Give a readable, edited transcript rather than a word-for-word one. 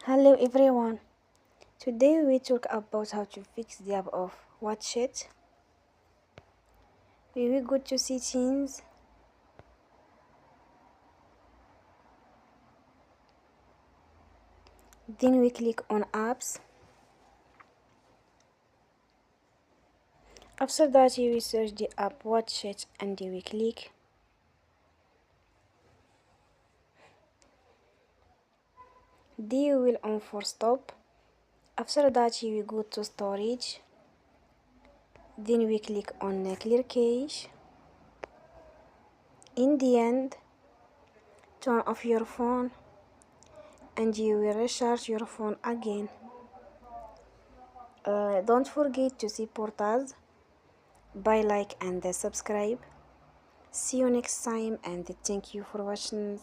Hello everyone. Today we talk about how to fix the app of WatchIt. We will go to settings, then we click on apps. After that you will search the app WatchIt and you will click. Then you will on for stop. After that you will go to storage. Then we click on clear cache. In the end, turn off your phone and you will recharge your phone again. Don't forget to support us by like and subscribe. See you next time and thank you for watching.